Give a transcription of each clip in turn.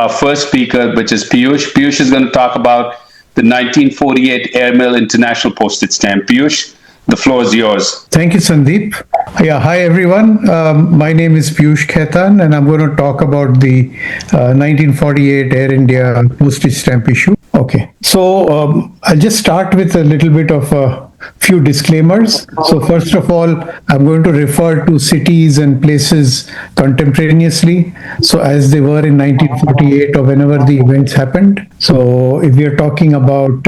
our first speaker, which is Piyush. Piyush is going to talk about the 1948 Airmail International Postage Stamp. Piyush, the floor is yours. Thank you, Sandeep. Yeah, hi everyone. My name is Piyush Khaitan, and I'm going to talk about the 1948 Air India postage stamp issue. Okay, so I'll just start with a little bit of a few disclaimers. So first of all, I'm going to refer to cities and places contemporaneously, so as they were in 1948 or whenever the events happened. So if we are talking about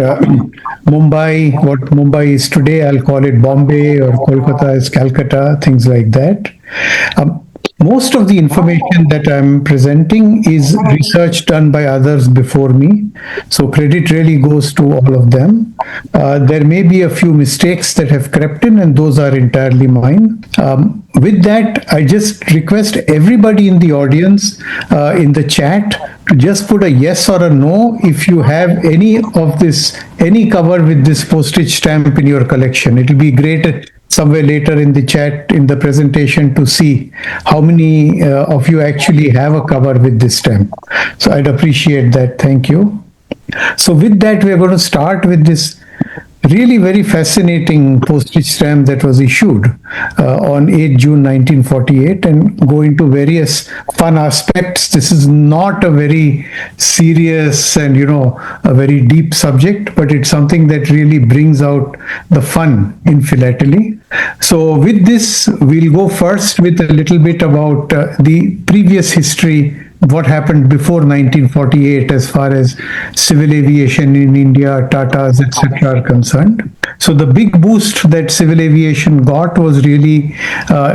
Mumbai, what Mumbai is today, I'll call it Bombay, or Kolkata is Calcutta, things like that. Most of the information that I'm presenting is research done by others before me, so credit really goes to all of them. There may be a few mistakes that have crept in, and those are entirely mine. With that, I just request everybody in the audience, in the chat, to just put a yes or a no if you have any of this, any cover with this postage stamp in your collection. It will be great somewhere later in the chat, in the presentation, to see how many of you actually have a cover with this stamp. So I'd appreciate that. Thank you. So with that, we're going to start with this really very fascinating postage stamp that was issued on 8 June 1948, and go into various fun aspects. This is not a very serious and, a very deep subject, but it's something that really brings out the fun in philately. So with this, we'll go first with a little bit about the previous history, what happened before 1948 as far as civil aviation in India, Tatas, etc. are concerned. So the big boost that civil aviation got was really,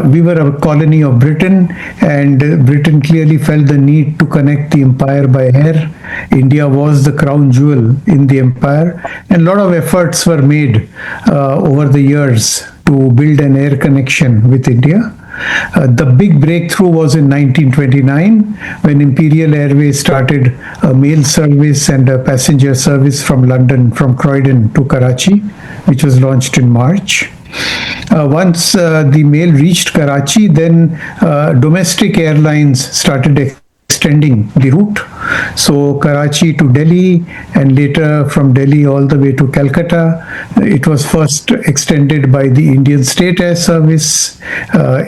we were a colony of Britain, and Britain clearly felt the need to connect the empire by air. India was the crown jewel in the empire, and a lot of efforts were made over the years to build an air connection with India. The big breakthrough was in 1929, when Imperial Airways started a mail service and a passenger service from London, from Croydon to Karachi, which was launched in March. Once the mail reached Karachi, then domestic airlines started extending the route. So Karachi to Delhi, and later from Delhi all the way to Calcutta. It was first extended by the Indian State Air Service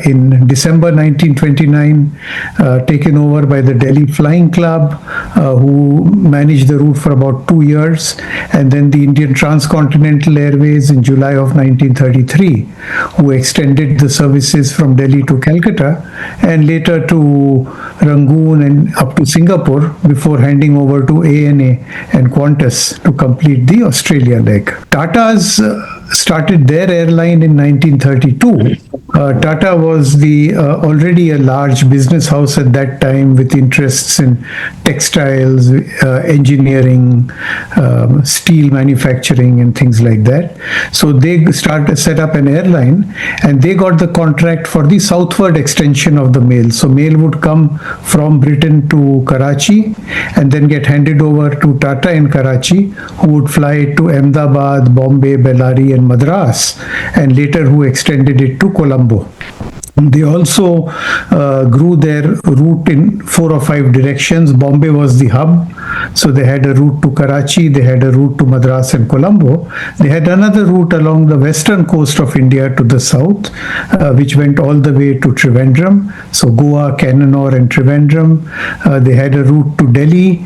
in December 1929, taken over by the Delhi Flying Club, who managed the route for about 2 years, and then the Indian Transcontinental Airways in July of 1933, who extended the services from Delhi to Calcutta, and later to Rangoon and up to Singapore, before handing over to ANA and Qantas to complete the Australia leg. Tata's started their airline in 1932. Tata was already a large business house at that time, with interests in textiles, engineering, steel manufacturing, and things like that. So they set up an airline, and they got the contract for the southward extension of the mail. So mail would come from Britain to Karachi, and then get handed over to Tata in Karachi, who would fly it to Ahmedabad, Bombay, Bellary, and Madras, and later who extended it to Colombo. They also grew their route in 4 or 5 directions. Bombay was the hub, so they had a route to Karachi, they had a route to Madras and Colombo. They had another route along the western coast of India to the south, which went all the way to Trivandrum, so Goa, Cannanore and Trivandrum. They had a route to Delhi,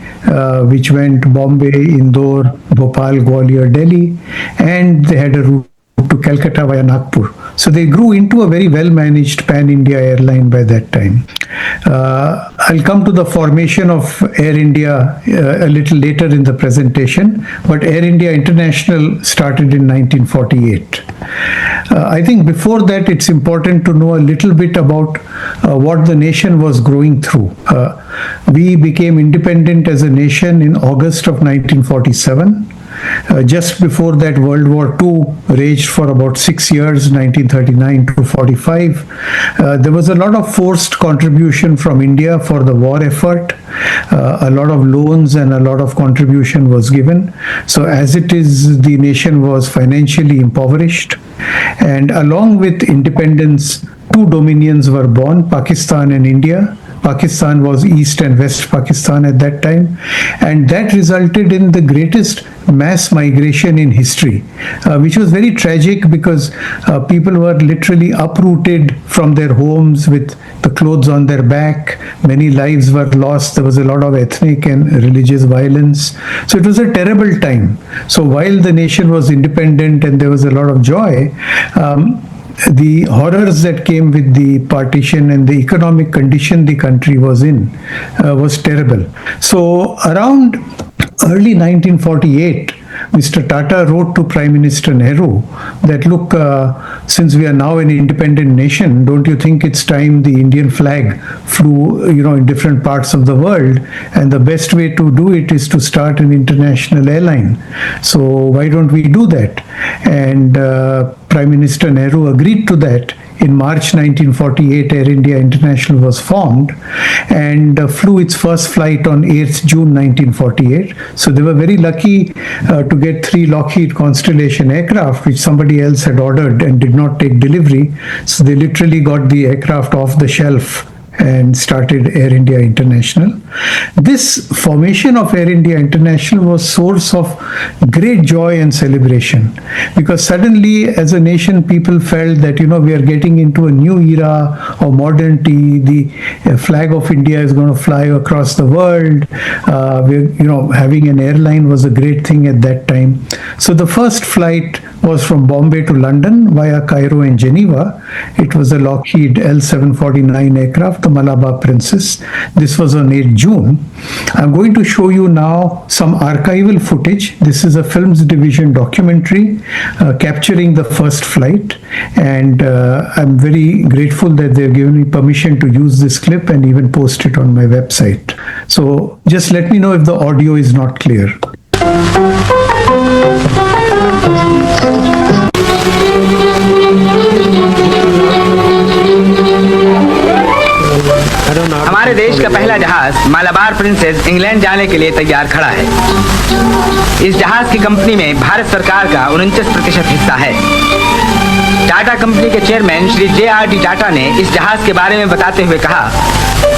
which went Bombay, Indore, Bhopal, Gwalior, Delhi, and they had a route to Calcutta via Nagpur. So they grew into a very well-managed pan-India airline by that time. I'll come to the formation of Air India a little later in the presentation, but Air India International started in 1948. I think before that, it's important to know a little bit about what the nation was going through. We became independent as a nation in August of 1947. Just before that, World War II raged for about 6 years, 1939 to 45. There was a lot of forced contribution from India for the war effort. A lot of loans and a lot of contribution was given. So as it is, the nation was financially impoverished. And along with independence, two dominions were born, Pakistan and India. Pakistan was East and West Pakistan at that time, and that resulted in the greatest mass migration in history, which was very tragic because people were literally uprooted from their homes with the clothes on their back. Many lives were lost. There was a lot of ethnic and religious violence. So it was a terrible time. So while the nation was independent and there was a lot of joy, the horrors that came with the partition and the economic condition the country was in was terrible. So around early 1948, Mr. Tata wrote to Prime Minister Nehru that, look, since we are now an independent nation, don't you think it's time the Indian flag flew, in different parts of the world? And the best way to do it is to start an international airline. So why don't we do that? And Prime Minister Nehru agreed to that. In March 1948, Air India International was formed and flew its first flight on 8th June 1948. So they were very lucky to get 3 Lockheed Constellation aircraft, which somebody else had ordered and did not take delivery. So they literally got the aircraft off the shelf and started Air India International. This formation of Air India International was source of great joy and celebration, because suddenly as a nation people felt that we are getting into a new era of modernity. The flag of India is going to fly across the world. Having an airline was a great thing at that time. So the first flight was from Bombay to London via Cairo and Geneva. It was a Lockheed L-749 aircraft, the Malabar Princess. This was on 8 June. I'm going to show you now some archival footage. This is a Films Division documentary capturing the first flight, and I'm very grateful that they've given me permission to use this clip and even post it on my website. So just let me know if the audio is not clear. हमारे देश का पहला जहाज Malabar princess England जाने के लिए तैयार खड़ा है। इस जहाज की कंपनी में भारत सरकार का 49% हिस्सा है। टाटा कंपनी के चेयरमैन श्री J.R.D. टाटा ने इस जहाज के बारे में बताते हुए कहा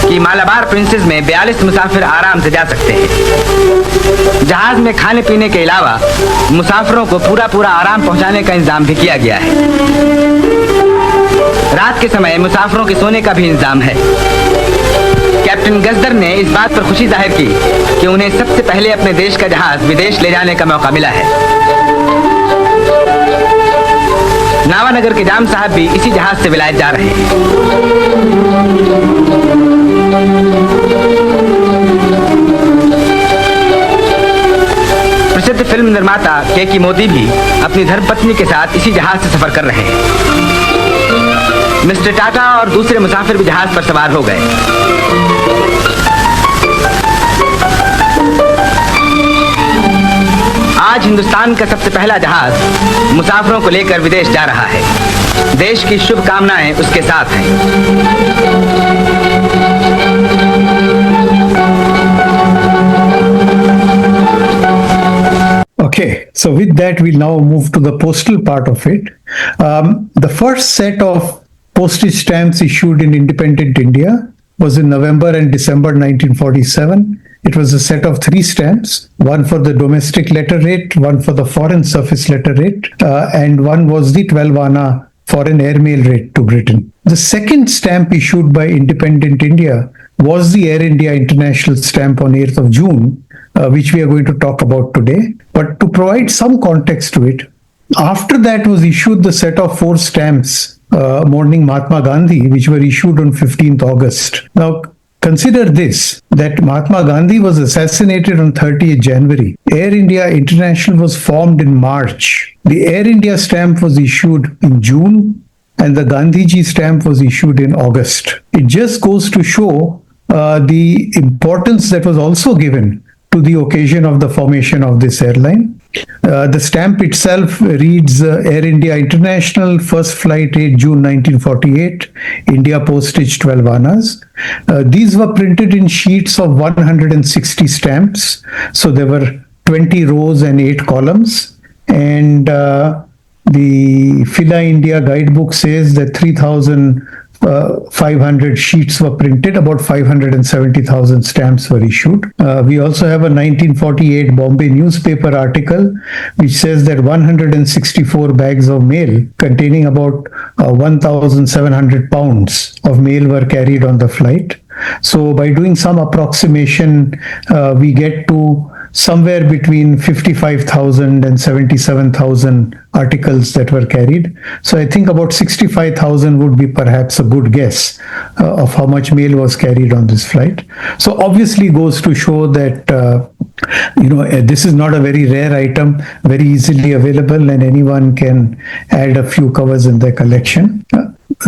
कि मालाबार प्रिंसेस में 42 मुसाफिर आराम से जा सकते हैं। जहाज में खाने पीने के अलावा मुसाफिरों को पूरा आराम पहुंचाने का इंतजाम भी किया गया है। रात के समय मुसाफिरों के सोने का भी इंतजाम है। कैप्टन गजदर ने इस बात पर खुशी जाहिर की कि उन्हें सबसे पहले अपने देश का जहाज विदेश ले जाने का मौका मिला है। नावानगर के जाम साहब भी इसी जहाज से विलायत जा रहे हैं। प्रसिद्ध फिल्म निर्माता के मोदी भी अपनी धर्मपत्नी के साथ इसी जहाज से सफर कर रहे हैं। मिस्टर टाटा और दूसरे मुसाफिर भी जहाज पर सवार हो गए। आज हिंदुस्तान का सबसे पहला जहाज मुसाफिरों को लेकर विदेश जा रहा है। देश की शुभकामनाएं उसके साथ हैं। Okay, so with that, we'll now move to the postal part of it. The first set of postage stamps issued in independent India was in November and December 1947. It was a set of 3 stamps, one for the domestic letter rate, one for the foreign surface letter rate, and one was the 12 Anna foreign airmail rate to Britain. The second stamp issued by independent India was the Air India International stamp on 8th of June, which we are going to talk about today. But to provide some context to it, after that was issued the set of 4 stamps mourning Mahatma Gandhi, which were issued on 15th August. Now, consider this, that Mahatma Gandhi was assassinated on 30th January. Air India International was formed in March. The Air India stamp was issued in June, and the Gandhiji stamp was issued in August. It just goes to show the importance that was also given to the occasion of the formation of this airline. The stamp itself reads Air India International, first flight 8 June 1948, India postage 12 annas. These were printed in sheets of 160 stamps. So there were 20 rows and 8 columns. And the Fila India guidebook says that 500 sheets were printed, about 570,000 stamps were issued. We also have a 1948 Bombay newspaper article which says that 164 bags of mail containing about 1,700 pounds of mail were carried on the flight. So by doing some approximation, we get to somewhere between 55,000 and 77,000 articles that were carried. So I think about 65,000 would be perhaps a good guess of how much mail was carried on this flight. So obviously goes to show that this is not a very rare item, very easily available, and anyone can add a few covers in their collection.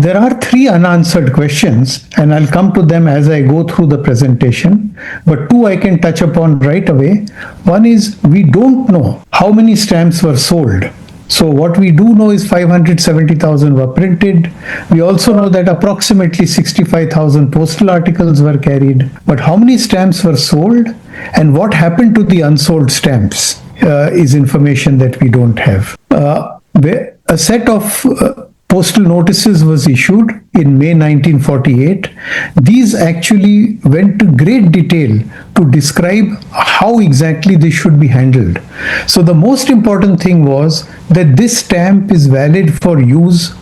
There are 3 unanswered questions, and I'll come to them as I go through the presentation, but 2 I can touch upon right away. One is, we don't know how many stamps were sold. So what we do know is 570,000 were printed. We also know that approximately 65,000 postal articles were carried. But how many stamps were sold and what happened to the unsold stamps is information that we don't have. A set of postal notices was issued in May 1948. These actually went to great detail to describe how exactly this should be handled. So the most important thing was that this stamp is valid for use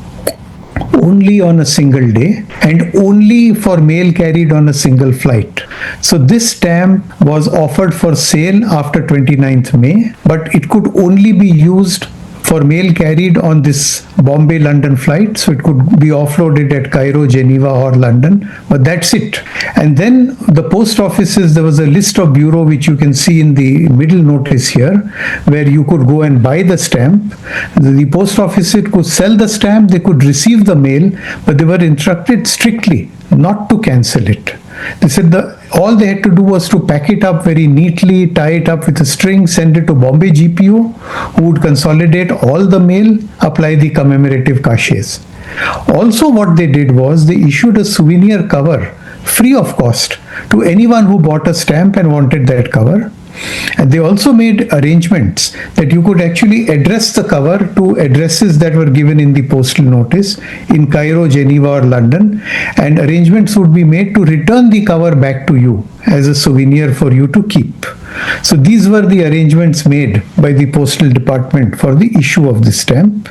only on a single day and only for mail carried on a single flight. So this stamp was offered for sale after 29th May, but it could only be used for mail carried on this Bombay-London flight. So it could be offloaded at Cairo, Geneva or London, but that's it. And then the post offices, there was a list of bureau which you can see in the middle notice here, where you could go and buy the stamp. The post office could sell the stamp, they could receive the mail, but they were instructed strictly not to cancel it. They said all they had to do was to pack it up very neatly, tie it up with a string, send it to Bombay GPO, who would consolidate all the mail, apply the commemorative cachets. Also what they did was they issued a souvenir cover free of cost to anyone who bought a stamp and wanted that cover. And they also made arrangements that you could actually address the cover to addresses that were given in the postal notice in Cairo, Geneva or London, and arrangements would be made to return the cover back to you as a souvenir for you to keep. So these were the arrangements made by the postal department for the issue of this stamp.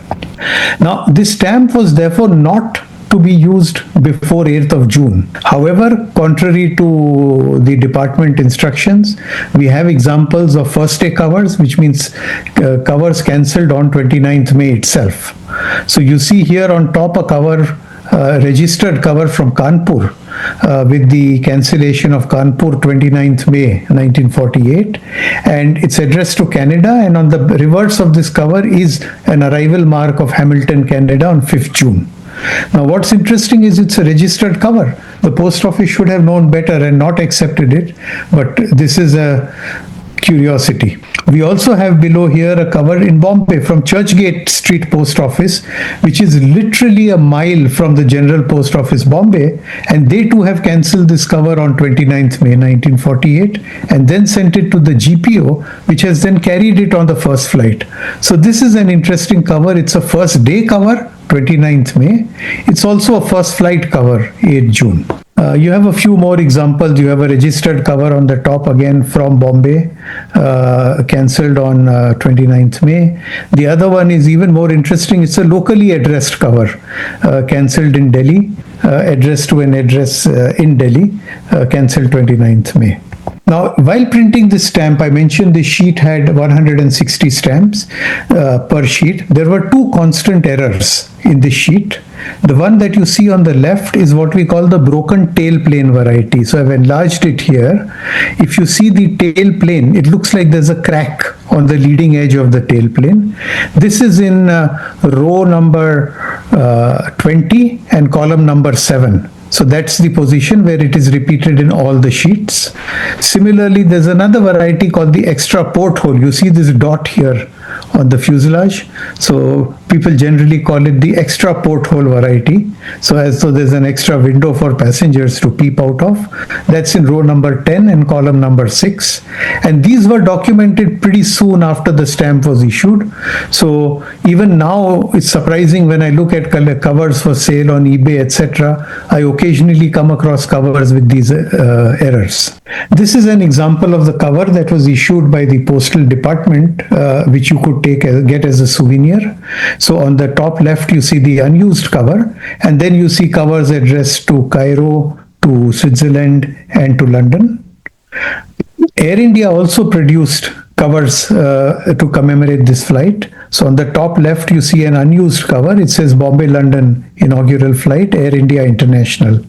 Now this stamp was therefore not to be used before 8th of June. However, contrary to the department instructions, we have examples of first day covers, which means covers cancelled on 29th May itself. So you see here on top a cover, registered cover from Kanpur with the cancellation of Kanpur 29th May 1948, and it's addressed to Canada, and on the reverse of this cover is an arrival mark of Hamilton, Canada on 5th June. Now what's interesting is it's a registered cover. The post office should have known better and not accepted it, but this is a curiosity. We also have below here a cover in Bombay from Churchgate Street Post Office, which is literally a mile from the General Post Office Bombay, and they too have cancelled this cover on 29th May 1948 and then sent it to the GPO, which has then carried it on the first flight. So this is an interesting cover. It's a first day cover, 29th May. It's also a first flight cover, 8th June. You have a few more examples. You have a registered cover on the top again from Bombay, cancelled on 29th May. The other one is even more interesting. It's a locally addressed cover, cancelled in Delhi, addressed to an address in Delhi, cancelled 29th May. Now, while printing this stamp, I mentioned the sheet had 160 stamps per sheet. There were 2 constant errors in the sheet. The one that you see on the left is what we call the broken tail plane variety. So I've enlarged it here. If you see the tail plane, it looks like there's a crack on the leading edge of the tail plane. This is in row number 20 and column number 7. So that's the position where it is repeated in all the sheets. Similarly, there's another variety called the extra porthole. You see this dot here on the fuselage. So people generally call it the extra porthole variety. So as though there's an extra window for passengers to peep out of. That's in row number 10 and column number 6. And these were documented pretty soon after the stamp was issued. So even now, it's surprising when I look at covers for sale on eBay, etc. I occasionally come across covers with these errors. This is an example of the cover that was issued by the Postal Department, which you could get as a souvenir. So on the top left, you see the unused cover, and then you see covers addressed to Cairo, to Switzerland, and to London. Air India also produced covers to commemorate this flight. So on the top left, you see an unused cover. It says Bombay-London inaugural flight, Air India International.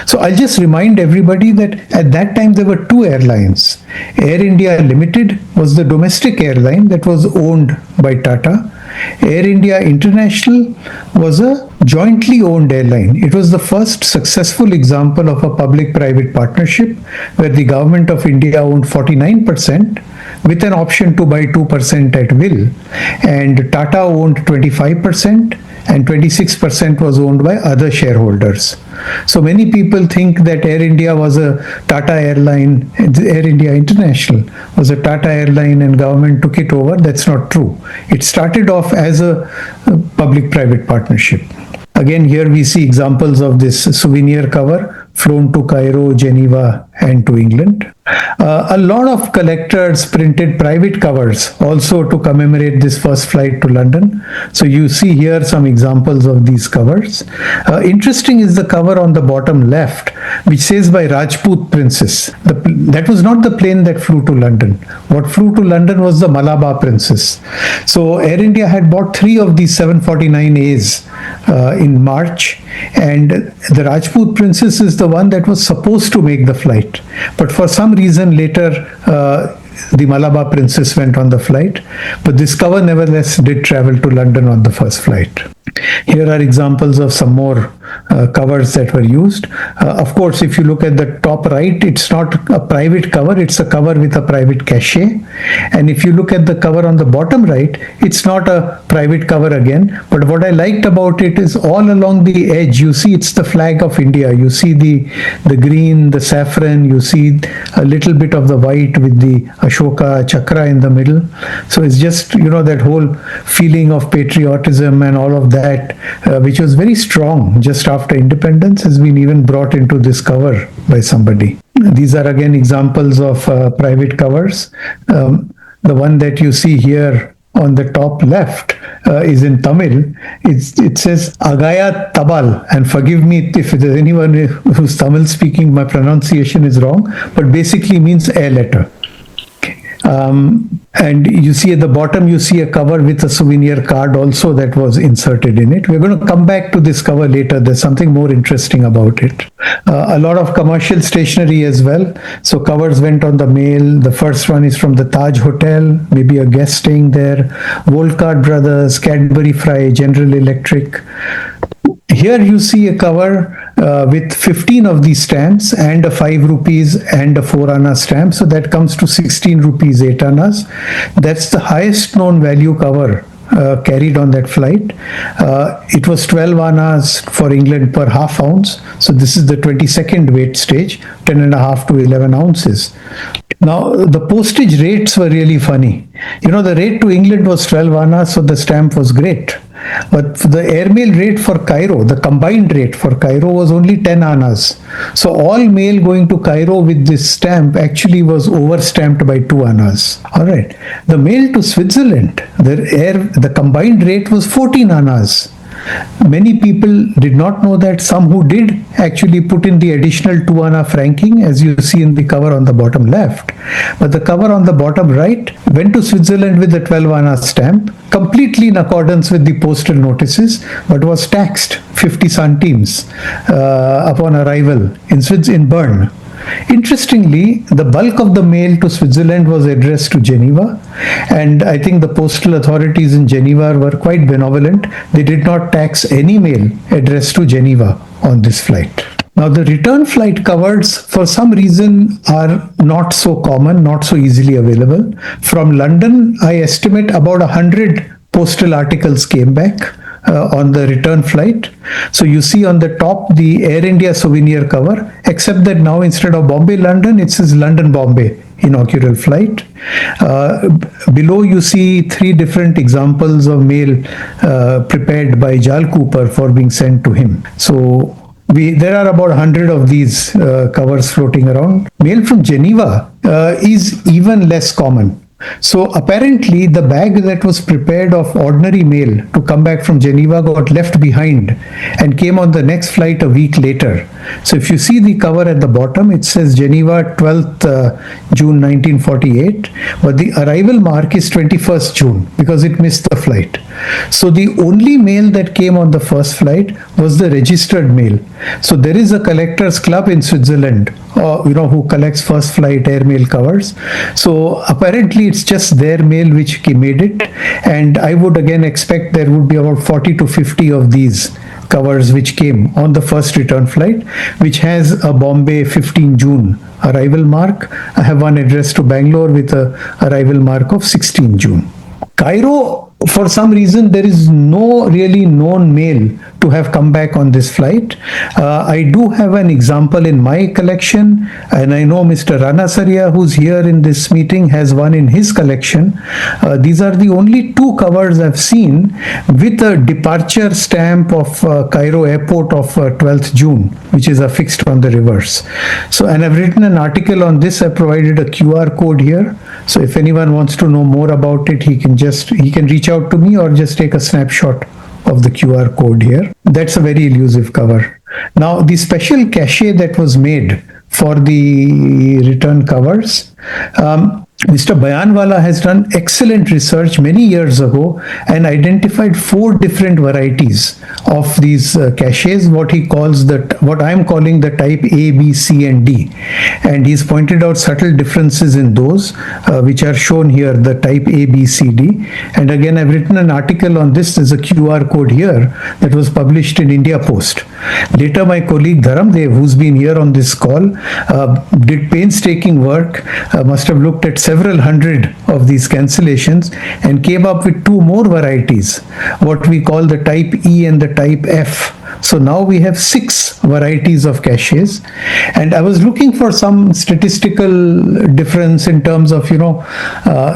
So I'll just remind everybody that at that time there were two airlines. Air India Limited was the domestic airline that was owned by Tata. Air India International was a jointly owned airline. It was the first successful example of a public-private partnership where the government of India owned 49% with an option to buy 2% at will, and Tata owned 25% and 26% was owned by other shareholders. So many people think that Air India was a Tata airline, Air India International was a Tata airline and government took it over. That's not true. It started off as a public-private partnership. Again, here we see examples of this souvenir cover flown to Cairo, Geneva, and to England. A lot of collectors printed private covers also to commemorate this first flight to London. So you see here some examples of these covers. Interesting is the cover on the bottom left, which says by Rajput Princess. That was not the plane that flew to London. What flew to London was the Malabar Princess. So Air India had bought 3 of these 749As in March, and the Rajput Princess is the one that was supposed to make the flight. But for some reason later, the Malabar Princess went on the flight. But this cover nevertheless did travel to London on the first flight. Here are examples of some more covers that were used. Of course, if you look at the top right, it's not a private cover, it's a cover with a private cachet. And if you look at the cover on the bottom right, it's not a private cover again. But what I liked about it is all along the edge, you see it's the flag of India. You see the green, the saffron, you see a little bit of the white with the Ashoka chakra in the middle. So it's just, that whole feeling of patriotism and all of that, which was very strong just after independence, has been even brought into this cover by somebody. These are again examples of private covers. The one that you see here on the top left is in Tamil. It says Agaya Tabal, and forgive me if there's anyone who's Tamil speaking, my pronunciation is wrong, but basically means air letter. And you see at the bottom, you see a cover with a souvenir card also that was inserted in it. We're going to come back to this cover later. There's something more interesting about it. A lot of commercial stationery as well. So covers went on the mail. The first one is from the Taj Hotel, maybe a guest staying there. Volcard Brothers, Cadbury Fry, General Electric. Here you see a cover with 15 of these stamps and a 5 rupees and a 4 anna stamp. So that comes to 16 rupees 8 annas. That's the highest known value cover carried on that flight. It was 12 annas for England per half ounce. So this is the 22nd weight stage, 10.5 to 11 ounces. Now, the postage rates were really funny. The rate to England was 12 annas, so the stamp was great. But the airmail rate for Cairo, the combined rate for Cairo was only 10 annas. So all mail going to Cairo with this stamp actually was overstamped by 2 annas. All right. The mail to Switzerland, the combined rate was 14 annas. Many people did not know that. Some who did actually put in the additional 2 anna franking, as you see in the cover on the bottom left. But the cover on the bottom right went to Switzerland with the 12 anna stamp, completely in accordance with the postal notices, but was taxed 50 centimes upon arrival in Bern. Interestingly, the bulk of the mail to Switzerland was addressed to Geneva, and I think the postal authorities in Geneva were quite benevolent. They did not tax any mail addressed to Geneva on this flight. Now, the return flight covers, for some reason, are not so common, not so easily available. From London, I estimate about 100 postal articles came back on the return flight. So you see on the top the Air India souvenir cover, except that now instead of Bombay London, it says London Bombay inaugural flight. Below you see 3 different examples of mail prepared by Jal Cooper for being sent to him. So there are about 100 of these covers floating around. Mail from Geneva is even less common. So apparently the bag that was prepared of ordinary mail to come back from Geneva got left behind and came on the next flight a week later. So if you see the cover at the bottom, it says Geneva 12th June 1948, but the arrival mark is 21st June because it missed the flight. So the only mail that came on the first flight was the registered mail. So there is a collectors club in Switzerland, who collects first flight airmail covers. So apparently it's just their mail which made it, and I would again expect there would be about 40 to 50 of these covers which came on the first return flight, which has a Bombay 15 June arrival mark. I have one addressed to Bangalore with a arrival mark of 16 June. Cairo, for some reason, there is no really known mail to have come back on this flight. I do have an example in my collection, and I know Mr. Rana Saria, who's here in this meeting, has one in his collection. These are the only 2 covers I've seen with a departure stamp of Cairo airport of 12th June, which is affixed on the reverse. So, and I've written an article on this. I provided a QR code here. So if anyone wants to know more about it, he can reach out to me or just take a snapshot of the QR code here. That's a very elusive cover. Now, the special cachet that was made for the return covers, Mr. Bayanwala has done excellent research many years ago and identified 4 different varieties of these cachets, what I'm calling the type A, B, C, and D. And he's pointed out subtle differences in those, which are shown here, the type A, B, C, D. And again, I've written an article on this. There's a QR code here that was published in India Post. Later, my colleague Dharamdev, who's been here on this call, did painstaking work, must have looked at several hundred of these cancellations and came up with 2 more varieties, what we call the type E and the type F. So now we have 6 varieties of caches, and I was looking for some statistical difference in terms of,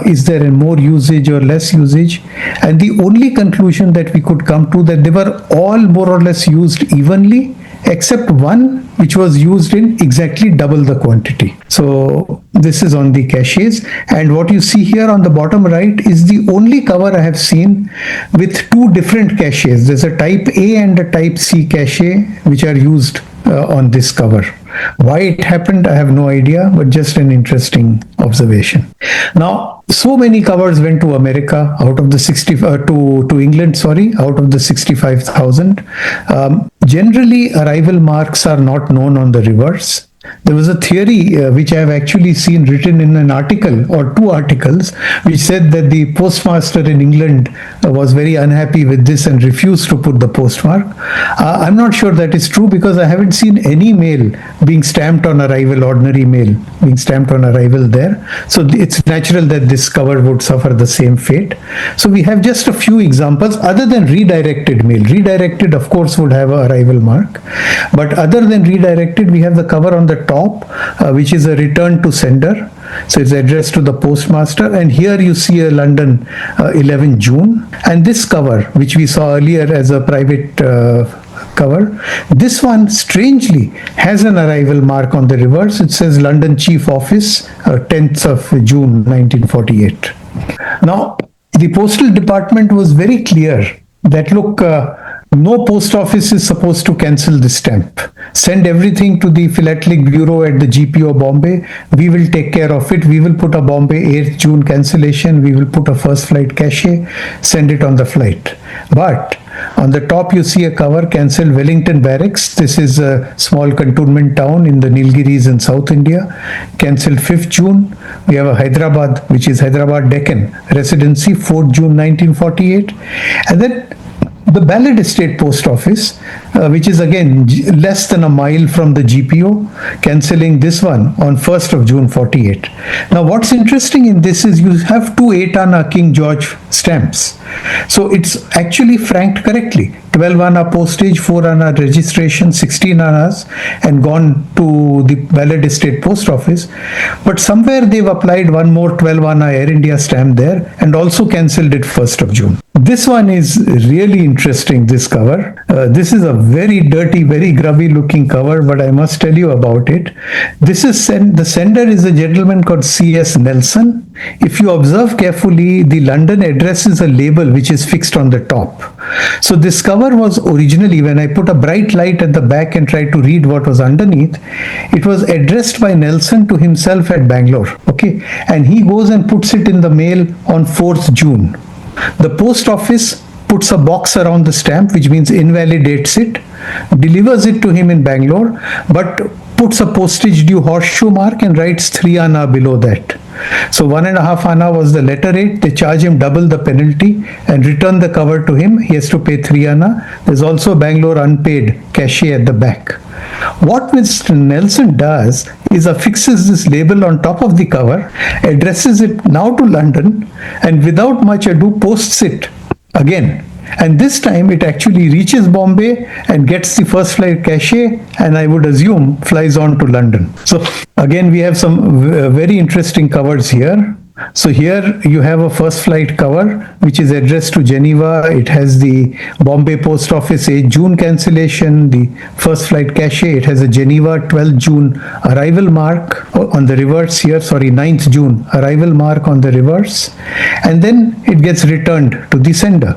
is there more usage or less usage, and the only conclusion that we could come to that they were all more or less used evenly, except one which was used in exactly double the quantity. So this is on the caches, and what you see here on the bottom right is the only cover I have seen with 2 different caches. There's a type A and a type C cache which are used on this cover. Why it happened, I have no idea, but just an interesting observation. Now, so many covers went to America out of the to England, out of the 65,000. Generally, arrival marks are not known on the reverse. There was a theory which I have actually seen written in an article or 2 articles, which said that the postmaster in England was very unhappy with this and refused to put the postmark. I'm not sure that is true because I haven't seen any mail being stamped on arrival, ordinary mail being stamped on arrival there. So it's natural that this cover would suffer the same fate. So we have just a few examples other than redirected mail. Redirected, of course, would have an arrival mark. But other than redirected, we have the cover on the top, which is a return to sender. So it's addressed to the postmaster, and here you see a London 11 June, and this cover which we saw earlier as a private cover, this one strangely has an arrival mark on the reverse. It says London Chief Office, 10th of June 1948. Now the postal department was very clear that look, no post office is supposed to cancel this stamp. Send everything to the Philatelic Bureau at the GPO Bombay. We will take care of it. We will put a Bombay 8th June cancellation. We will put a first flight cachet, send it on the flight. But on the top you see a cover, cancel Wellington Barracks. This is a small cantonment town in the Nilgiris in South India. Cancel 5th June. We have a Hyderabad, which is Hyderabad Deccan Residency, 4th June 1948. And then the Ballard Estate Post Office, which is again less than a mile from the GPO, cancelling this one on 1st of June 48. Now, what's interesting in this is you have two 8-anna King George stamps. So it's actually franked correctly. 12-anna postage, 4-anna registration, 16 annas, and gone to the Ballard Estate Post Office. But somewhere they've applied one more 12-anna Air India stamp there and also cancelled it 1st of June. This one is really interesting, this cover. This is a very dirty, very grubby looking cover, but I must tell you about it. This is the sender is a gentleman called C.S. Nelson. If you observe carefully, the London address is a label which is fixed on the top. So this cover was originally, when I put a bright light at the back and tried to read what was underneath, it was addressed by Nelson to himself at Bangalore. Okay, and he goes and puts it in the mail on 4th June. The post office puts a box around the stamp, which means invalidates it, delivers it to him in Bangalore, but puts a postage due horseshoe mark and writes 3 anna below that. So 1.5 anna was the letter rate. They charge him double the penalty and return the cover to him. He has to pay 3 anna. There's also Bangalore unpaid cachet at the back. What Mr. Nelson does is affixes this label on top of the cover, addresses it now to London, and without much ado posts it again. And this time it actually reaches Bombay and gets the first flight cachet, and I would assume flies on to London. So again, we have some very interesting covers here. So here you have a first flight cover which is addressed to Geneva. It has the Bombay Post Office 8 June cancellation, the first flight cachet. It has a Geneva 12 June arrival mark on the reverse here, 9th June arrival mark on the reverse. And then it gets returned to the sender.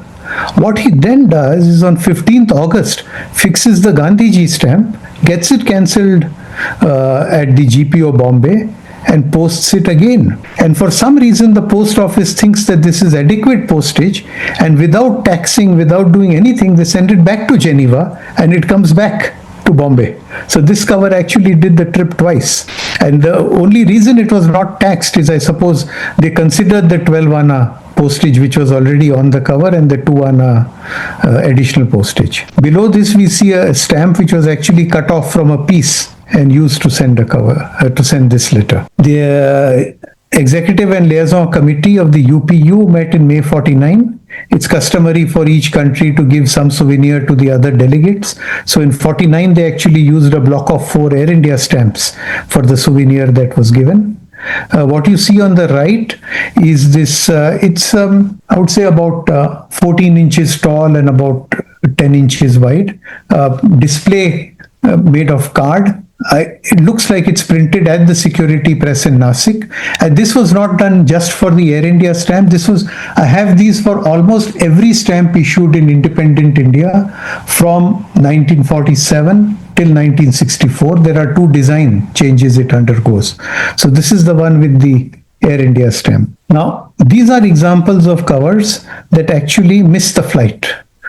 What he then does is on 15th August fixes the Gandhiji stamp, gets it cancelled at the GPO Bombay, and posts it again. And for some reason the post office thinks that this is adequate postage, and without taxing, without doing anything, they send it back to Geneva and it comes back to Bombay. So this cover actually did the trip twice. And the only reason it was not taxed is, I suppose, they considered the 12 anna postage which was already on the cover and the 2 anna additional postage. Below this we see a stamp which was actually cut off from a piece and used to send a cover, to send this letter. The Executive and Liaison Committee of the UPU met in May 49. It's customary for each country to give some souvenir to the other delegates. So in 49, they actually used a block of 4 Air India stamps for the souvenir that was given. What you see on the right is this, it's I would say about 14 inches tall and about 10 inches wide, display made of card. It looks like it's printed at the security press in Nasik. And this was not done just for the Air India stamp. I have these for almost every stamp issued in independent India from 1947 till 1964. There are 2 design changes it undergoes. So this is the one with the Air India stamp. Now, these are examples of covers that actually missed the flight.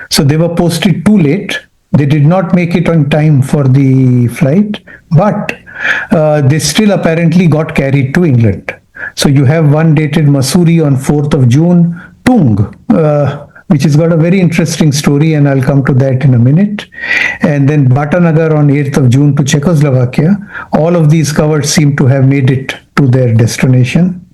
So they were posted too late. They did not make it on time for the flight, but they still apparently got carried to England. So you have one dated Mussoorie on 4th of June, Tung, which has got a very interesting story, and I'll come to that in a minute. And then Batanagar on 8th of June to Czechoslovakia. All of these covers seem to have made it to their destination.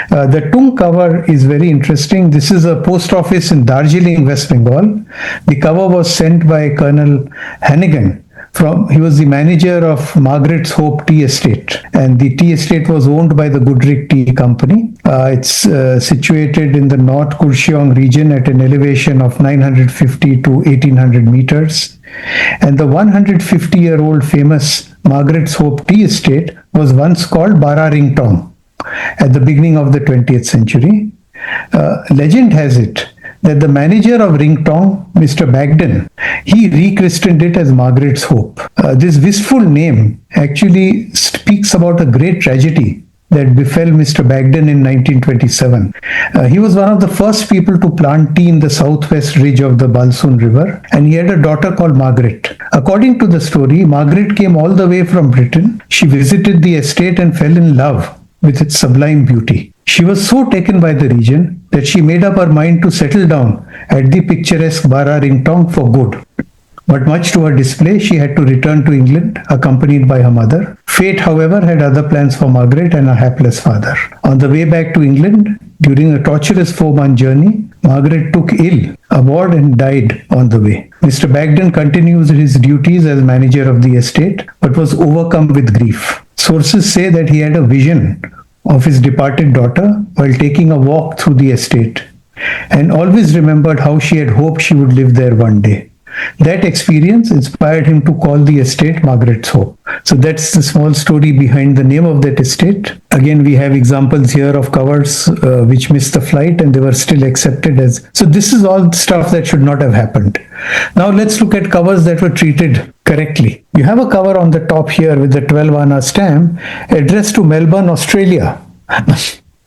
The Tung cover is very interesting. This is a post office in Darjeeling, West Bengal. The cover was sent by Colonel Hannigan. He was the manager of Margaret's Hope Tea Estate, and the tea estate was owned by the Goodrich Tea Company. It's situated in the North Kurseong region at an elevation of 950 to 1800 meters. And the 150-year-old famous Margaret's Hope Tea Estate was once called Bara Ring Tong at the beginning of the 20th century. Legend has it that the manager of Ring Tong, Mr. Bagden, he rechristened it as Margaret's Hope. This wistful name actually speaks about a great tragedy that befell Mr. Bagden in 1927. He was one of the first people to plant tea in the southwest ridge of the Balsoon River, and he had a daughter called Margaret. According to the story, Margaret came all the way from Britain. She visited the estate and fell in love with its sublime beauty. She was so taken by the region that she made up her mind to settle down at the picturesque Bara Ringtong for good. But much to her dismay, she had to return to England, accompanied by her mother. Fate, however, had other plans for Margaret and her hapless father. On the way back to England, during a torturous 4-month journey, Margaret took ill aboard and died on the way. Mr. Bagdon continues his duties as manager of the estate, but was overcome with grief. Sources say that he had a vision of his departed daughter while taking a walk through the estate, and always remembered how she had hoped she would live there one day. That experience inspired him to call the estate Margaret's Hope. So that's the small story behind the name of that estate. Again, we have examples here of covers which missed the flight and they were still accepted as. So this is all stuff that should not have happened. Now let's look at covers that were treated correctly. You have a cover on the top here with the 12 Anna stamp addressed to Melbourne, Australia.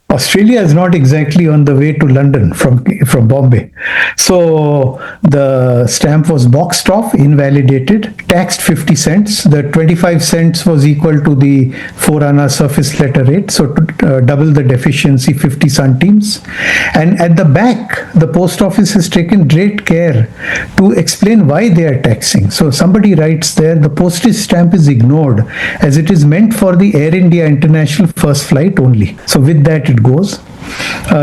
Australia is not exactly on the way to London from Bombay. So the stamp was boxed off, invalidated, taxed 50 cents. The 25 cents was equal to the 4 Anna surface letter rate. So to double the deficiency, 50 centimes. And at the back, the post office has taken great care to explain why they are taxing. So somebody writes there, the postage stamp is ignored as it is meant for the Air India International first flight only. So with that, it goes.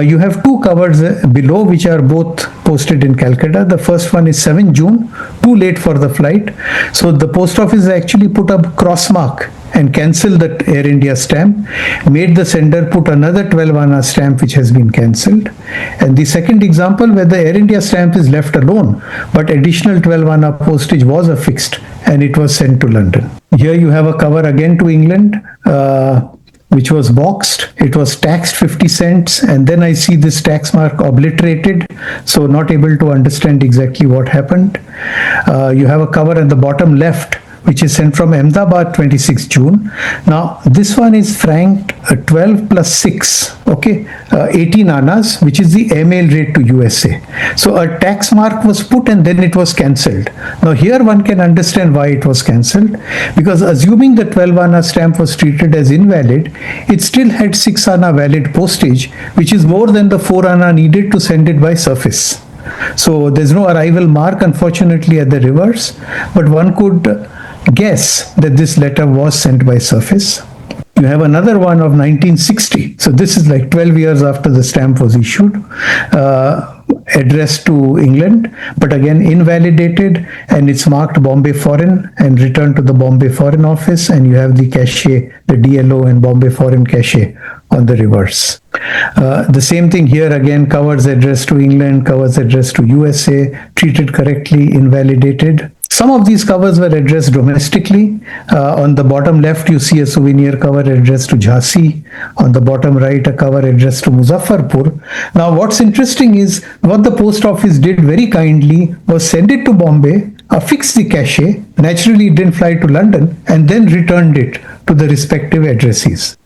You have two covers below which are both posted in Calcutta. The first one is 7 June, too late for the flight. So the post office actually put a cross mark and cancelled the Air India stamp, made the sender put another 12 Anna stamp which has been cancelled. And the second example where the Air India stamp is left alone, but additional 12 Anna postage was affixed and it was sent to London. Here you have a cover again to England, which was boxed. It was taxed 50 cents, and then I see this tax mark obliterated, so not able to understand exactly what happened. You have a cover at the bottom left which is sent from Ahmedabad, 26 June. Now this one is franked 12 plus 6, okay, 18 annas, which is the airmail rate to USA. So a tax mark was put and then it was cancelled. Now here one can understand why it was cancelled, because assuming the 12 anna stamp was treated as invalid, it still had 6 anna valid postage, which is more than the 4 anna needed to send it by surface. So there's no arrival mark, unfortunately, at the reverse, but one could guess that this letter was sent by surface. You have another one of 1960. So this is like 12 years after the stamp was issued, addressed to England, but again invalidated, and it's marked Bombay Foreign and returned to the Bombay Foreign Office, and you have the cachet, the DLO and Bombay Foreign cachet on the reverse. The same thing here again, covers addressed to England, covers addressed to USA, treated correctly, invalidated. Some of these covers were addressed domestically. On the bottom left, you see a souvenir cover addressed to Jhansi. On the bottom right, a cover addressed to Muzaffarpur. Now, what's interesting is what the post office did very kindly was send it to Bombay, affix the cachet. Naturally, it didn't fly to London, and then returned it to the respective addressees.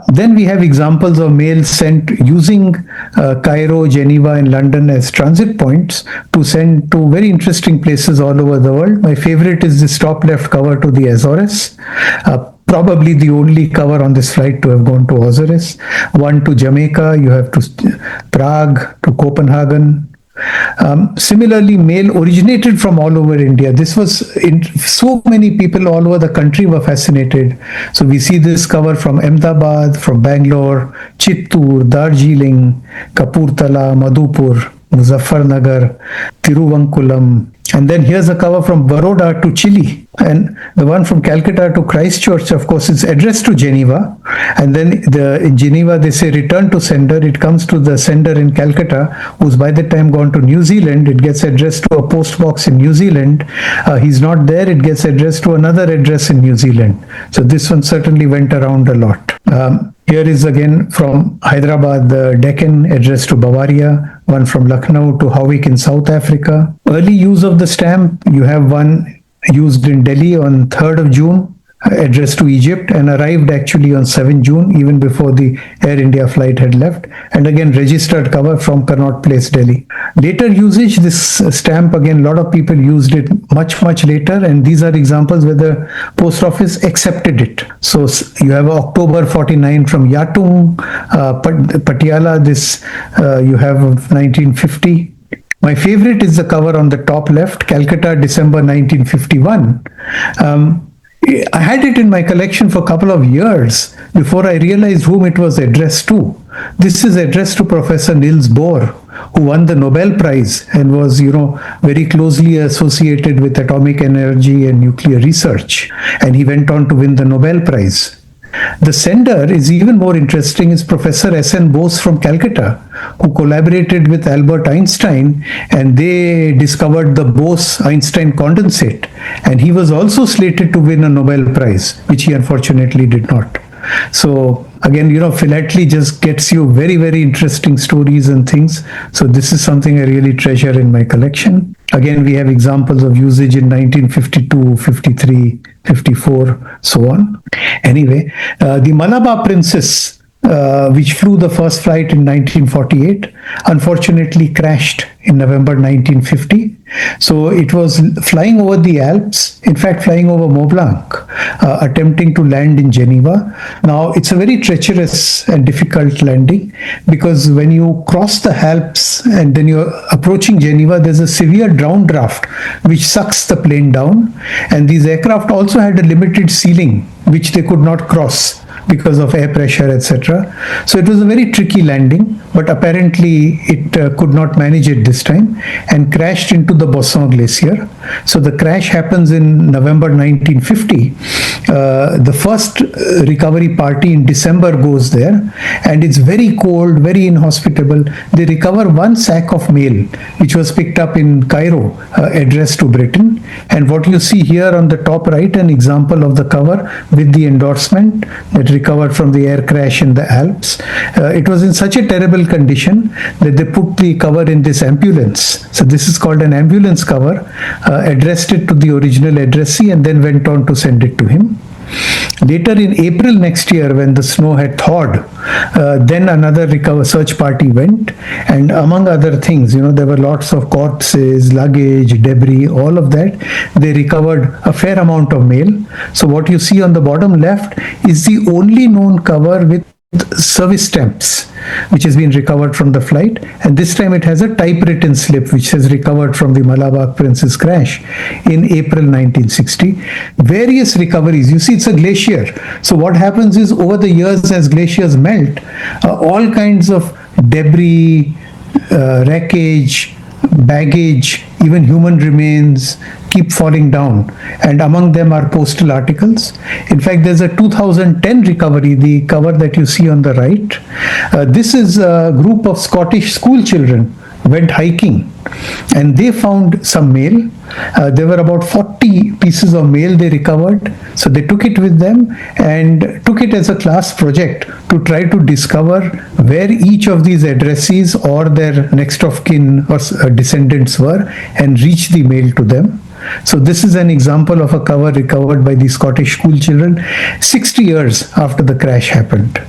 Then we have examples of mail sent using Cairo, Geneva, and London as transit points to send to very interesting places all over the world. My favorite is this top left cover to the Azores. Probably the only cover on this flight to have gone to Azores. One to Jamaica, you have to Prague, to Copenhagen. Similarly, mail originated from all over India. This was so many people all over the country were fascinated. So we see this cover from Ahmedabad, from Bangalore, Chittoor, Darjeeling, Kapurthala, Madhupur, Muzaffarnagar, Tiruvankulam. And then here's a cover from Baroda to Chile, and the one from Calcutta to Christchurch, of course, is addressed to Geneva. And then in Geneva, they say return to sender. It comes to the sender in Calcutta, who's by the time gone to New Zealand. It gets addressed to a post box in New Zealand. He's not there. It gets addressed to another address in New Zealand. So this one certainly went around a lot. Here is again from Hyderabad, the Deccan addressed to Bavaria, one from Lucknow to Howick in South Africa. Early use of the stamp, you have one used in Delhi on 3rd of June, address to Egypt, and arrived actually on 7 June, even before the Air India flight had left, and again registered cover from Connaught Place, Delhi. Later usage, this stamp, again, a lot of people used it much later, and these are examples where the post office accepted it. So you have October 49 from Yatung, Patiala, this you have 1950. My favorite is the cover on the top left, Calcutta, December 1951. I had it in my collection for a couple of years before I realized whom it was addressed to. This is addressed to Professor Niels Bohr, who won the Nobel Prize and was, very closely associated with atomic energy and nuclear research. And he went on to win the Nobel Prize. The sender is even more interesting, is Professor S.N. Bose from Calcutta, who collaborated with Albert Einstein, and they discovered the Bose-Einstein condensate. And he was also slated to win a Nobel Prize, which he unfortunately did not. So again, philately just gets you very interesting stories and things. So this is something I really treasure in my collection. Again, we have examples of usage in 1952, 53, 54, so on. Anyway, the Malabar Princess, which flew the first flight in 1948, unfortunately crashed in November 1950. So it was flying over the Alps, in fact flying over Mont Blanc, attempting to land in Geneva. Now it's a very treacherous and difficult landing, because when you cross the Alps and then you're approaching Geneva, there's a severe downdraft which sucks the plane down, and these aircraft also had a limited ceiling which they could not cross because of air pressure, etc. So it was a very tricky landing, but apparently it could not manage it this time and crashed into the Bosson Glacier. So the crash happens in November 1950. The first recovery party in December goes there, and it's very cold, very inhospitable. They recover one sack of mail, which was picked up in Cairo, addressed to Britain. And what you see here on the top right, an example of the cover with the endorsement that recovered from the air crash in the Alps. It was in such a terrible condition that they put the cover in this ambulance. So this is called an ambulance cover, addressed it to the original addressee, and then went on to send it to him. Later in April next year, when the snow had thawed, then another search party went, and among other things, there were lots of corpses, luggage, debris, all of that. They recovered a fair amount of mail. So what you see on the bottom left is the only known cover with service stamps, which has been recovered from the flight, and this time it has a typewritten slip which has recovered from the Malabar Princess crash in April 1960. Various recoveries, you see it's a glacier, so what happens is over the years as glaciers melt, all kinds of debris, wreckage, baggage, even human remains keep falling down, and among them are postal articles. In fact, there's a 2010 recovery, the cover that you see on the right. This is a group of Scottish school children went hiking, and they found some mail. There were about 40 pieces of mail they recovered, so they took it with them and took it as a class project to try to discover where each of these addressees or their next of kin or descendants were and reach the mail to them. So this is an example of a cover recovered by the Scottish school children 60 years after the crash happened.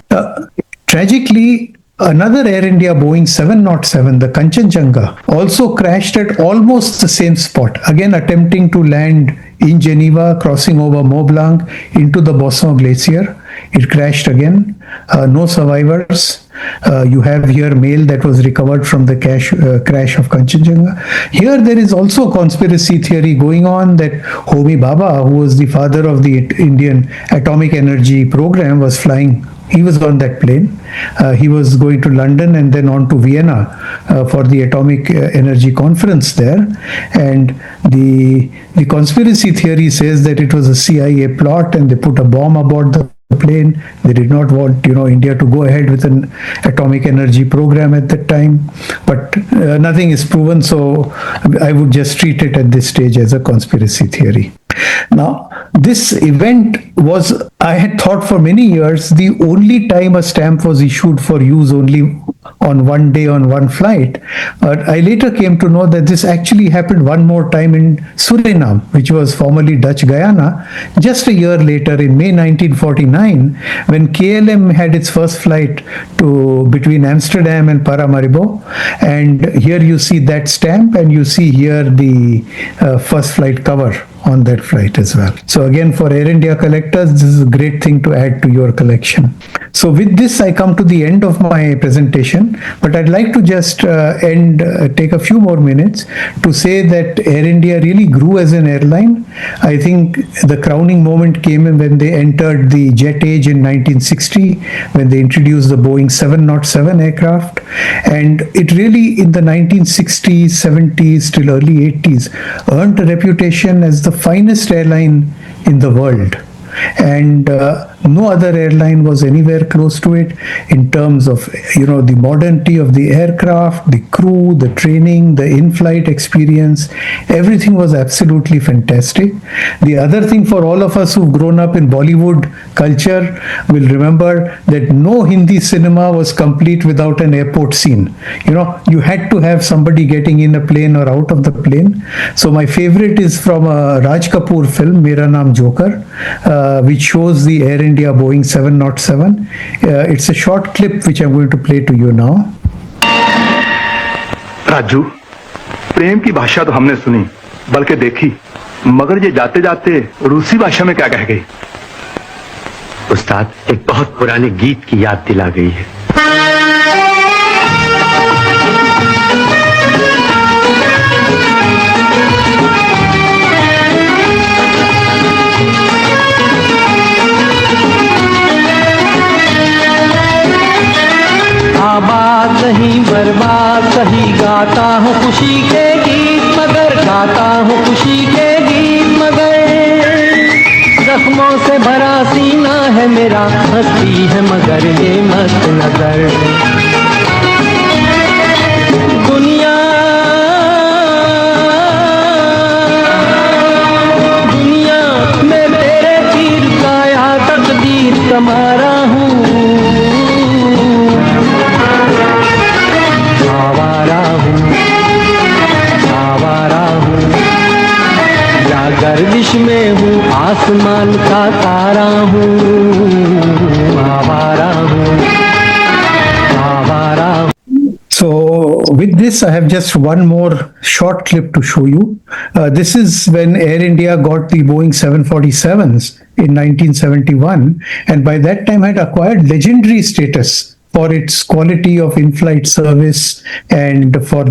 Tragically, another Air India Boeing 707, the Kanchenjunga, also crashed at almost the same spot, again attempting to land in Geneva, crossing over Mont Blanc into the Bosson Glacier. It crashed again. No survivors. You have here mail that was recovered from the crash of Kanchenjunga. Here there is also conspiracy theory going on that Homi Bhabha, who was the father of the Indian atomic energy program, was flying. He was on that plane. He was going to London and then on to Vienna for the atomic energy conference there. And the conspiracy theory says that it was a CIA plot and they put a bomb aboard the plane. They did not want India to go ahead with an atomic energy program at that time, but nothing is proven, so I would just treat it at this stage as a conspiracy theory. Now, this event was, I had thought for many years, the only time a stamp was issued for use only on one day on one flight. But I later came to know that this actually happened one more time in Suriname, which was formerly Dutch Guyana, just a year later in May 1949, when KLM had its first flight to between Amsterdam and Paramaribo. And here you see that stamp, and you see here the first flight cover on that flight as well. So again, for Air India collectors, this is a great thing to add to your collection. So with this, I come to the end of my presentation, but I'd like to just take a few more minutes to say that Air India really grew as an airline. I think the crowning moment came in when they entered the jet age in 1960, when they introduced the Boeing 707 aircraft. And it really, in the 1960s, 70s, till early 80s, earned a reputation as the finest airline in the world. And no other airline was anywhere close to it in terms of, the modernity of the aircraft, the crew, the training, the in-flight experience. Everything was absolutely fantastic. The other thing, for all of us who've grown up in Bollywood culture, will remember that no Hindi cinema was complete without an airport scene. You had to have somebody getting in a plane or out of the plane. So my favorite is from a Raj Kapoor film, Mera Naam Joker, which shows the Air India Boeing 707. It's a short clip which I'm going to play to you now. Raju, प्रेम की भाषा तो हमने सुनी, बल्कि देखी, मगर ये जाते जाते रूसी भाषा में क्या कह गई? उस्ताद, एक बहुत पुराने गीत की याद दिला गई है। आबाद नहीं बर्बाद सही, गाता हूँ खुशी के गीत मगर, गाता हूँ खुशी के गीत मगर। जख्मों से भरा सीना है मेरा, हंसती है मगर ये मस्त नजर। दुनिया दुनिया मैं तेरे तीर का या तकदीर का मारा हूँ। गर्दिश में हूँ, आसमान का तारा हूँ, आवारा हूँ, आवारा हूँ। So with this, I have just one more short clip to show you. This is when Air India got the Boeing 747s in 1971, and by that time had acquired legendary status for its quality of in-flight service, and for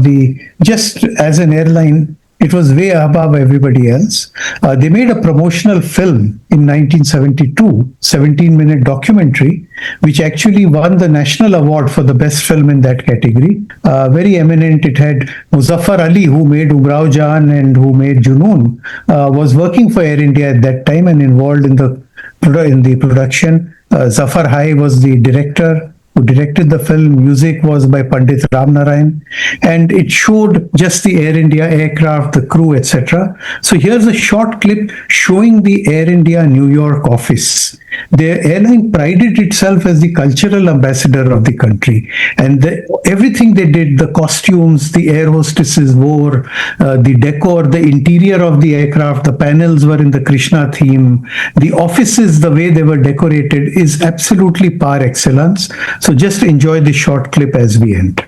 just as an airline, it was way above everybody else. They made a promotional film in 1972, 17-minute documentary, which actually won the national award for the best film in that category. Very eminent. It had Muzaffar Ali, who made Umrao Jaan and who made Junoon, was working for Air India at that time and involved in the production. Zafar Hai was the director who directed the film. Music was by Pandit Ram Narayan, and it showed just the Air India aircraft, the crew, etc. So here's a short clip showing the Air India New York office. The airline prided itself as the cultural ambassador of the country, and everything they did, the costumes the air hostesses wore, the decor, the interior of the aircraft, the panels were in the Krishna theme, the offices, the way they were decorated is absolutely par excellence. So just enjoy this short clip as we end.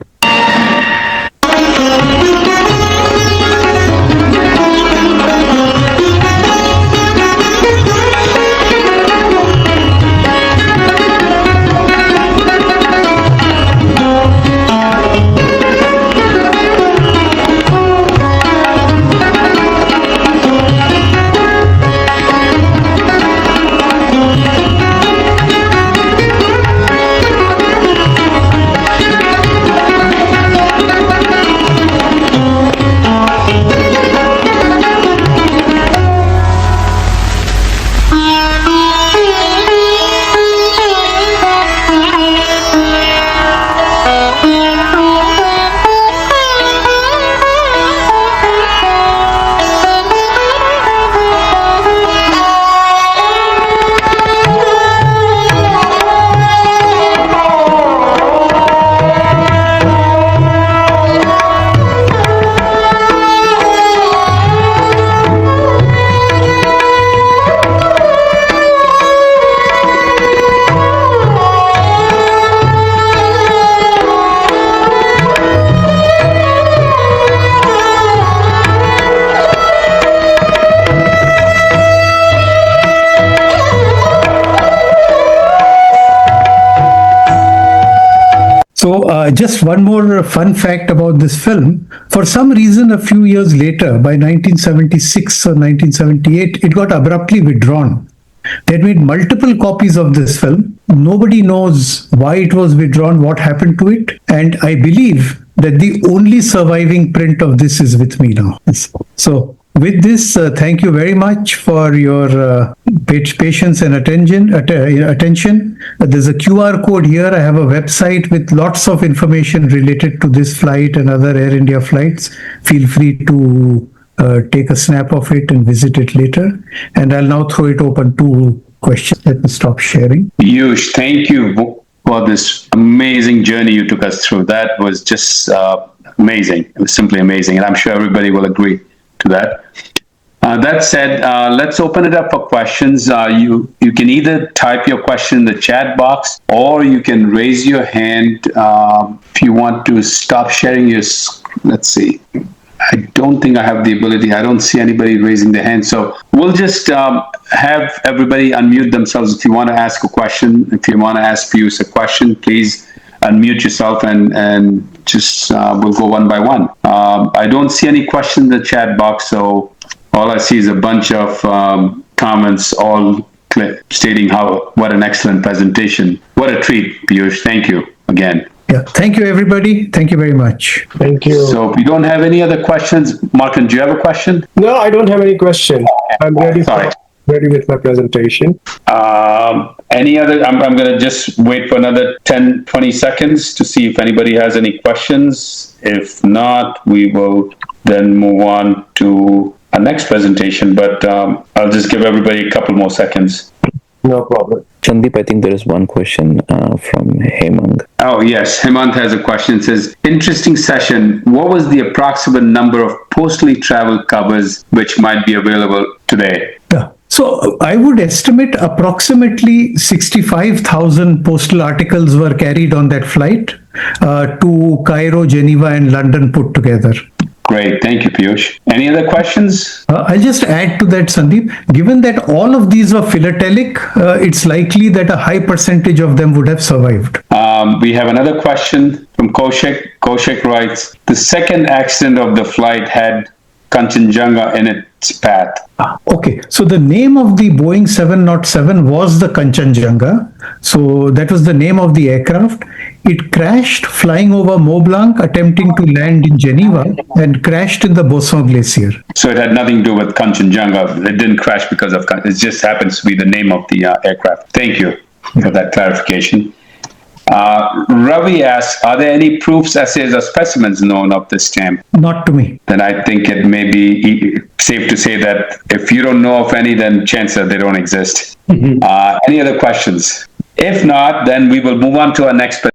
So, just one more fun fact about this film. For some reason, a few years later, by 1976 or 1978, it got abruptly withdrawn. They had made multiple copies of this film. Nobody knows why it was withdrawn, what happened to it. And I believe that the only surviving print of this is with me now. So, with this, thank you very much for your patience and attention. There's a QR code here. I have a website with lots of information related to this flight and other Air India flights. Feel free to take a snap of it and visit it later. And I'll now throw it open to questions. Let me stop sharing. Piyush, thank you for this amazing journey you took us through. That was just amazing. It was simply amazing. And I'm sure everybody will agree to that. That said, let's open it up for questions. You can either type your question in the chat box, or you can raise your hand if you want to stop sharing your. Let's see. I don't think I have the ability. I don't see anybody raising their hand. So we'll just have everybody unmute themselves. If you want to ask a question, if you want to ask Piyush a question, please unmute yourself and just we'll go one by one. I don't see any question in the chat box, so all I see is a bunch of comments, all stating what an excellent presentation. What a treat, Piyush. Thank you again. Yeah, thank you, everybody. Thank you very much. Thank you. So if you don't have any other questions, Martin, do you have a question? No, I don't have any question. I'm ready with my presentation. Any other? I'm going to just wait for another 10, 20 seconds to see if anybody has any questions. If not, we will then move on to our next presentation. But I'll just give everybody a couple more seconds. No problem. Sandeep, I think there is one question from Hemang. Oh, yes. Hemant has a question. It says, interesting session. What was the approximate number of postally traveled covers which might be available today? Yeah. So I would estimate approximately 65,000 postal articles were carried on that flight to Cairo, Geneva, and London put together. Great. Thank you, Piyush. Any other questions? I'll just add to that, Sandeep. Given that all of these were philatelic, it's likely that a high percentage of them would have survived. We have another question from Kaushik. Kaushik writes, the second accident of the flight had Kanchenjunga in its path. Okay, so the name of the Boeing 707 was the Kanchenjunga. So that was the name of the aircraft. It crashed flying over Mont Blanc, attempting to land in Geneva, and crashed in the Boson Glacier. So it had nothing to do with Kanchenjunga. It didn't crash because of it just happens to be the name of the aircraft. Thank you for that clarification. Ravi asks, are there any proofs, essays, or specimens known of this stamp? Not to me. Then I think it may be safe to say that if you don't know of any, then chances are they don't exist. Any other questions? If not, then we will move on to our next presentation.